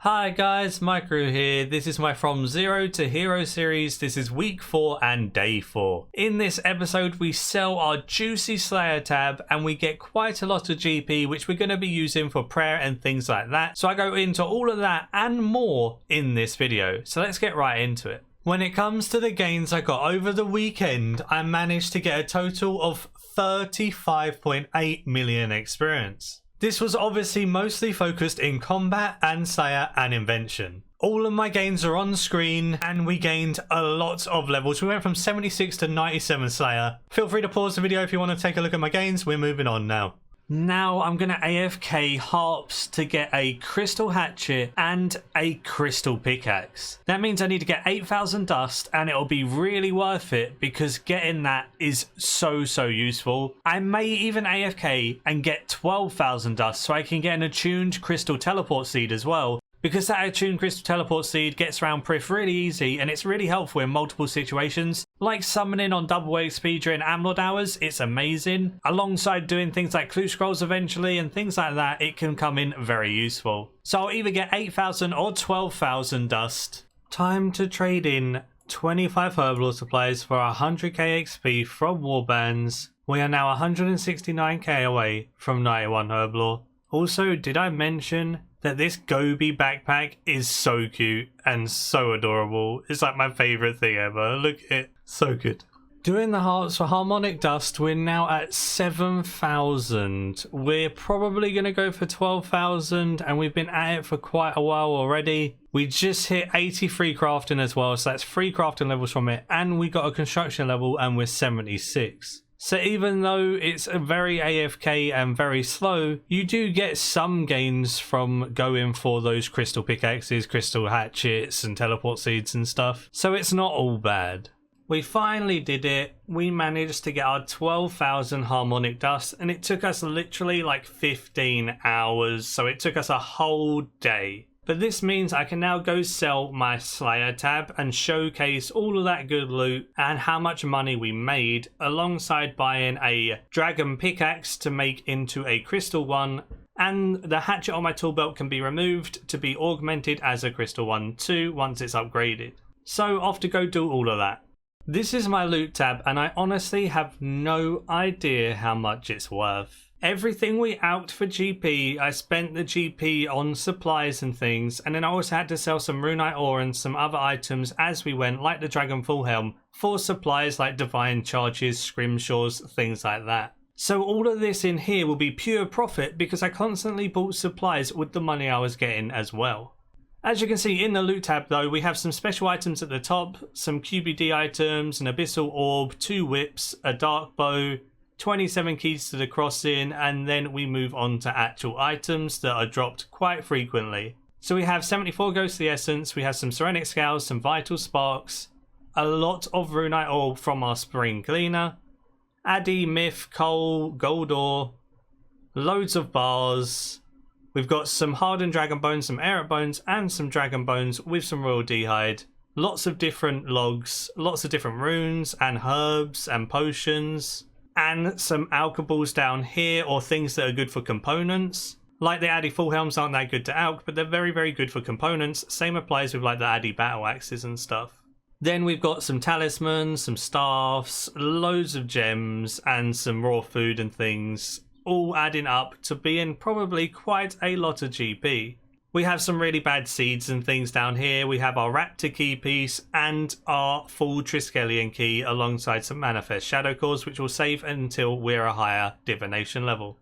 Hi guys, Maikeru here. This is my From Zero to Hero series. This is week 4 and day 4. In this episode we sell our juicy Slayer tab and we get quite a lot of GP which we're going to be using for prayer and things like that. So I go into all of that and more in this video. So let's get right into it. When it comes to the gains I got over the weekend, I managed to get a total of 35.8 million experience. This was obviously mostly focused in combat and Slayer and invention. All of my gains are on screen and we gained a lot of levels. We went from 76 to 97 Slayer. Feel free to pause the video if you want to take a look at my gains. We're moving on now. Now I'm going to AFK harps to get a crystal hatchet and a crystal pickaxe. That means I need to get 8,000 dust and it'll be really worth it because getting that is so useful. I may even AFK and get 12,000 dust so I can get an attuned crystal teleport seed as well. Because that attuned crystal teleport seed gets around Prif really easy and it's really helpful in multiple situations. Like summoning on double XP during Amlord hours, it's amazing. Alongside doing things like clue scrolls eventually and things like that, it can come in very useful. So I'll either get 8,000 or 12,000 dust. Time to trade in 25 herbal supplies for 100k XP from warbands. We are now 169k away from 91 herblore. Also, did I mention that this Gobi backpack is so cute and so adorable? It's like my favourite thing ever. Look at it. So good. Doing the hearts for harmonic dust, we're now at 7,000. We're probably going to go for 12,000 and we've been at it for quite a while already. We just hit 83 crafting as well, so that's 3 crafting levels from it, and we got a construction level and we're 76. So even though it's a very AFK and very slow, you do get some gains from going for those crystal pickaxes, crystal hatchets and teleport seeds and stuff. So it's not all bad. We finally did it. We managed to get our 12,000 harmonic dust and it took us literally like 15 hours. So it took us a whole day. But this means I can now go sell my Slayer tab and showcase all of that good loot and how much money we made, alongside buying a dragon pickaxe to make into a crystal one, and the hatchet on my tool belt can be removed to be augmented as a crystal one too once it's upgraded. So off to go do all of that. This is my loot tab and I honestly have no idea how much it's worth. Everything we alched for GP, I spent the GP on supplies and things, and then I also had to sell some runite ore and some other items as we went, like the dragon full helm, for supplies like divine charges, scrimshaws, things like that. So all of this in here will be pure profit because I constantly bought supplies with the money I was getting as well. As you can see in the loot tab though, we have some special items at the top, some QBD items, an abyssal orb, 2 whips, a dark bow, 27 keys to the crossing, and then we move on to actual items that are dropped quite frequently. So we have 74 ghostly essence, we have some ceramic scales, some vital sparks, a lot of runite ore from our spring cleaner, addy, myth, coal, gold ore, loads of bars. We've got some hardened dragon bones, some aerite bones, and some dragon bones with some royal d'hide. Lots of different logs, lots of different runes and herbs and potions. And some alchables down here, or things that are good for components. Like the Addy full helms aren't that good to alch, but they're very good for components. Same applies with like the Addy battle axes and stuff. Then we've got some talismans, some staffs, loads of gems, and some raw food and things, all adding up to being probably quite a lot of GP. We have some really bad seeds and things down here. We have our Raptor key piece and our full Triskelion key alongside some Manifest Shadow Cores, which will save until we're a higher divination level.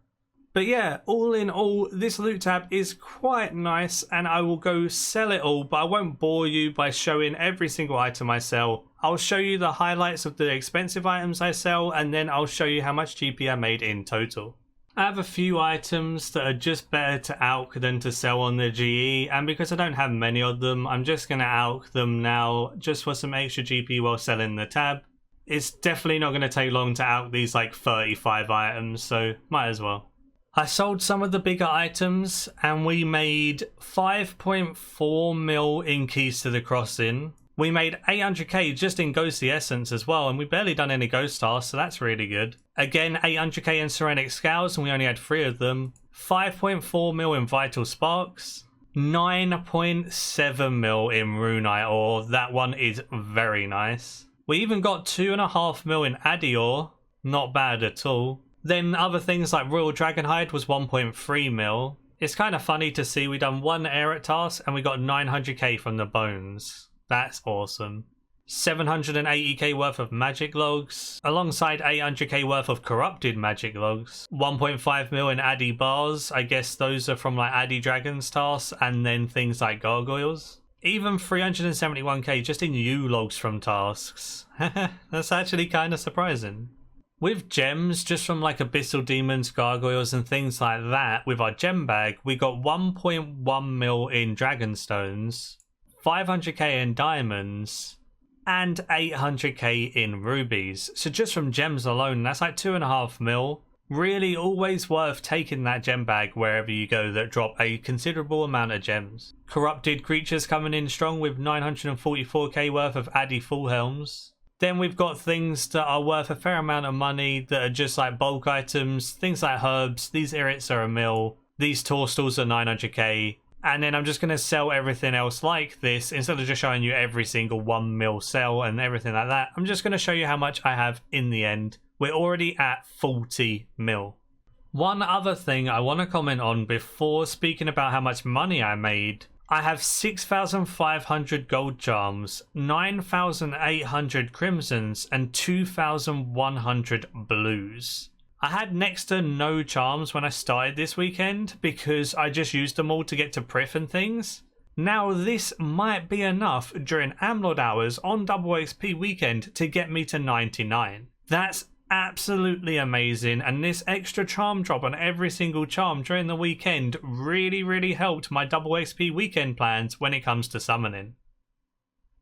But yeah, all in all, this loot tab is quite nice and I will go sell it all, but I won't bore you by showing every single item I sell. I'll show you the highlights of the expensive items I sell and then I'll show you how much GP I made in total. I have a few items that are just better to alch than to sell on the GE, and because I don't have many of them, I'm just going to alch them now just for some extra GP while selling the tab. It's definitely not going to take long to alch these like 35 items, so might as well. I sold some of the bigger items and we made 5.4 mil in keys to the crossing. We made 800k just in ghostly essence as well, and we barely done any ghost tasks, so that's really good. Again, 800k in ceramic scales and we only had 3 of them. 5.4 mil in vital sparks. 9.7 mil in Runite ore. That one is very nice. We even got 2.5 mil in Addy ore. Not bad at all. Then other things like Royal Dragonhide was 1.3 mil. It's kind of funny to see we done one Aerith task and we got 900k from the bones. That's awesome. 780k worth of magic logs, alongside 800k worth of corrupted magic logs. 1.5 mil in Addy bars. I guess those are from like Addy Dragons tasks and then things like gargoyles. Even 371k just in U logs from tasks. That's actually kind of surprising. With gems, just from like Abyssal Demons, Gargoyles and things like that, with our gem bag, we got 1.1 mil in Dragonstones, 500k in Diamonds, and 800k in Rubies. So just from gems alone, that's like 2.5 mil. Really always worth taking that gem bag wherever you go that drop a considerable amount of gems. Corrupted creatures coming in strong with 944k worth of Addy Full Helms. Then we've got things that are worth a fair amount of money that are just like bulk items, things like herbs. These Irits are a mil, these Torstals are 900k, and then I'm just going to sell everything else like this. Instead of just showing you every single 1 mil sell and everything like that, I'm just going to show you how much I have in the end. We're already at 40 mil. One other thing I want to comment on before speaking about how much money I made. I have 6,500 gold charms, 9,800 crimsons, and 2,100 blues. I had next to no charms when I started this weekend because I just used them all to get to Prif and things. Now this might be enough during Amlord hours on double XP weekend to get me to 99. That's absolutely amazing, and this extra charm drop on every single charm during the weekend really helped my double XP weekend plans when it comes to summoning.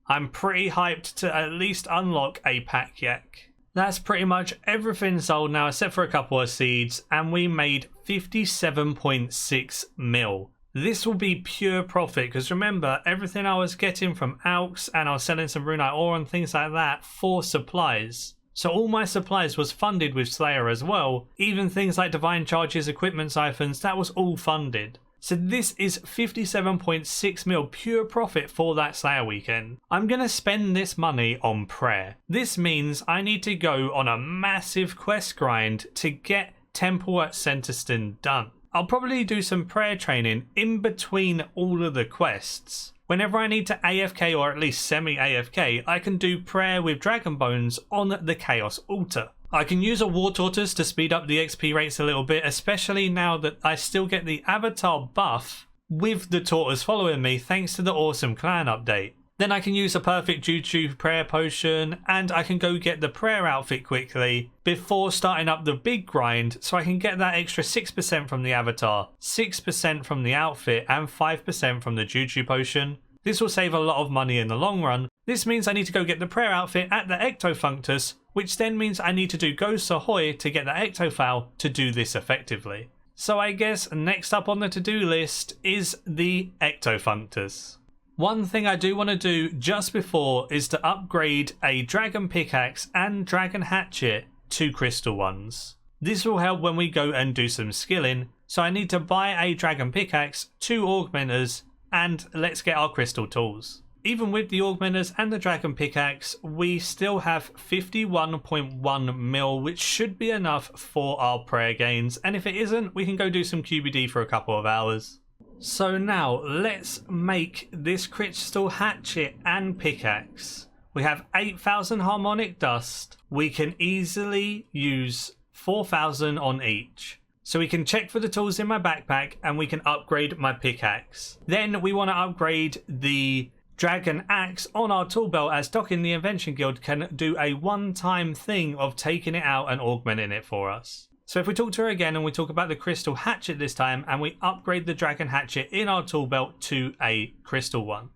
I'm pretty hyped to at least unlock a pack yak. That's pretty much everything sold now except for a couple of seeds, and we made 57.6 mil. This will be pure profit because remember, everything I was getting from Alks and I was selling some Runite ore and things like that for supplies. So all my supplies was funded with Slayer as well. Even things like Divine Charges, Equipment Siphons, that was all funded. So this is 57.6 mil pure profit for that Slayer weekend. I'm going to spend this money on prayer. This means I need to go on a massive quest grind to get Temple at Centerston done. I'll probably do some prayer training in between all of the quests. Whenever I need to AFK or at least semi-AFK, I can do prayer with Dragon Bones on the Chaos Altar. I can use a War Tortoise to speed up the XP rates a little bit, especially now that I still get the avatar buff with the Tortoise following me thanks to the awesome clan update. Then I can use a perfect Jutsu prayer potion and I can go get the prayer outfit quickly before starting up the big grind so I can get that extra 6% from the avatar, 6% from the outfit and 5% from the Jutsu potion. This will save a lot of money in the long run. This means I need to go get the prayer outfit at the Ectofunctus, which then means I need to do Ghost Ahoy to get the Ectofowl to do this effectively. So I guess next up on the to-do list is the Ectofunctus. One thing I do want to do just before is to upgrade a Dragon Pickaxe and Dragon Hatchet to Crystal ones. This will help when we go and do some skilling, so I need to buy a Dragon Pickaxe, 2 Augmenters, and let's get our Crystal tools. Even with the Augmenters and the Dragon Pickaxe, we still have 51.1 mil, which should be enough for our prayer gains, and if it isn't, we can go do some QBD for a couple of hours. So now let's make this Crystal Hatchet and Pickaxe. We have 8,000 harmonic dust. We can easily use 4,000 on each. So we can check for the tools in my backpack and we can upgrade my pickaxe. Then we want to upgrade the Dragon Axe on our tool belt, as Doc in the Invention Guild can do a one-time thing of taking it out and augmenting it for us. So if we talk to her again and we talk about the Crystal Hatchet this time and we upgrade the Dragon Hatchet in our tool belt to a Crystal one.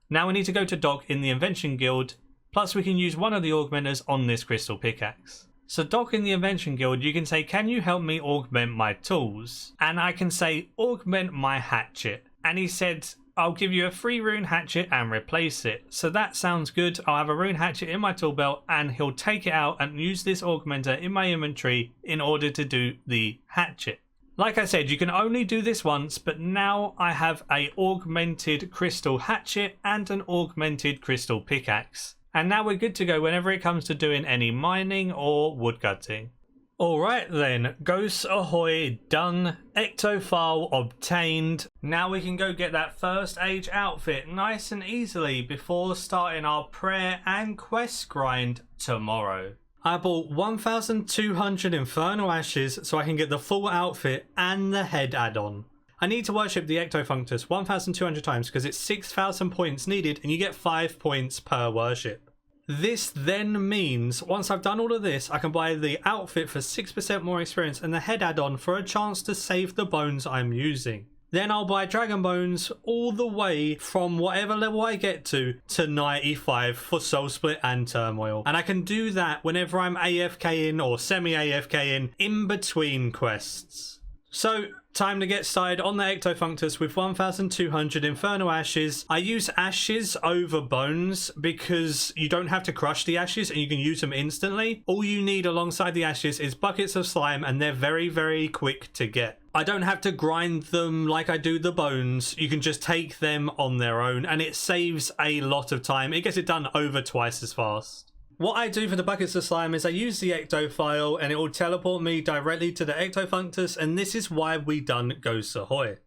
Now we need to go to Doc in the Invention Guild, plus we can use one of the augmenters on this Crystal Pickaxe. So Doc in the Invention Guild, you can say, can you help me augment my tools? And I can say, augment my hatchet. And he said, I'll give you a free rune hatchet and replace it. So that sounds good. I'll have a rune hatchet in my tool belt and he'll take it out and use this augmenter in my inventory in order to do the hatchet. Like I said, you can only do this once, but now I have a augmented crystal hatchet and an augmented crystal pickaxe. And now we're good to go whenever it comes to doing any mining or woodcutting. Alright then, Ghosts Ahoy done, Ectophile obtained. Now we can go get that first age outfit nice and easily before starting our prayer and quest grind tomorrow. I bought 1,200 Infernal Ashes so I can get the full outfit and the head add-on. I need to worship the Ectofunctus 1,200 times because it's 6,000 points needed and you get 5 points per worship. This then means once I've done all of this, I can buy the outfit for 6% more experience and the head add-on for a chance to save the bones I'm using. Then I'll buy Dragon Bones all the way from whatever level I get to 95 for Soul Split and Turmoil. And I can do that whenever I'm AFKing or semi-AFKing in between quests. So, time to get started on the Ectofunctus with 1,200 Infernal Ashes. I use ashes over bones because you don't have to crush the ashes and you can use them instantly. All you need alongside the ashes is buckets of slime and they're very, very quick to get. I don't have to grind them like I do the bones. You can just take them on their own and it saves a lot of time. It gets it done over twice as fast. What I do for the buckets of slime is I use the Ectophile and it will teleport me directly to the Ectofunctus, and this is why we done Ghosts Ahoy.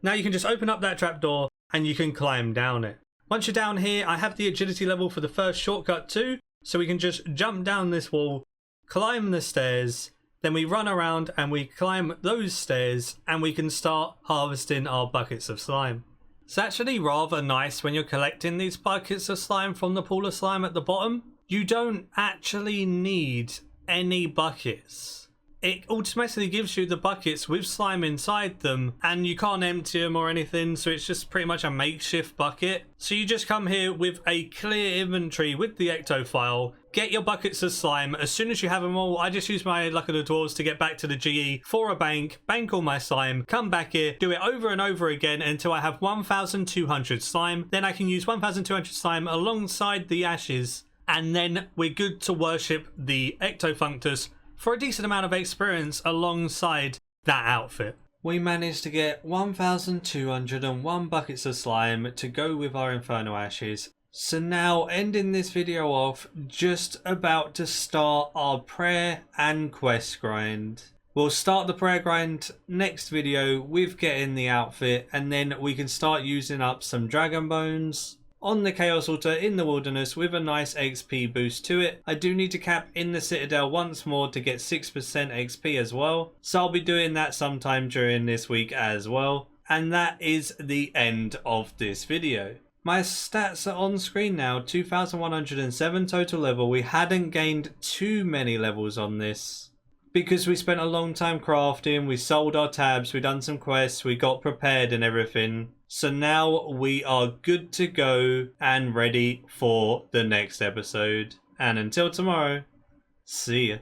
Now you can just open up that trapdoor and you can climb down it. Once you're down here, I have the agility level for the first shortcut too, so we can just jump down this wall, climb the stairs, then we run around and we climb those stairs and we can start harvesting our buckets of slime. It's actually rather nice when you're collecting these buckets of slime from the pool of slime at the bottom. You don't actually need any buckets. It automatically gives you the buckets with slime inside them and you can't empty them or anything, so it's just pretty much a makeshift bucket. So you just come here with a clear inventory with the Ectophile, get your buckets of slime. As soon as you have them all, I just use my Luck of the Dwarves to get back to the GE for a bank all my slime, come back here, do it over and over again until I have 1,200 slime. Then I can use 1,200 slime alongside the ashes, and then we're good to worship the Ectofunctus for a decent amount of experience alongside that outfit. We managed to get 1,201 buckets of slime to go with our Infernal Ashes. So now, ending this video off, just about to start our prayer and quest grind. We'll start the prayer grind next video with getting the outfit, and then we can start using up some Dragon Bones on the Chaos Altar in the Wilderness with a nice XP boost to it. I do need to cap in the Citadel once more to get 6% XP as well, so I'll be doing that sometime during this week as well. And that is the end of this video. My stats are on screen now, 2,107 total level. We hadn't gained too many levels on this because we spent a long time crafting, we sold our tabs, we done some quests, we got prepared and everything. So now we are good to go and ready for the next episode. And until tomorrow, see ya.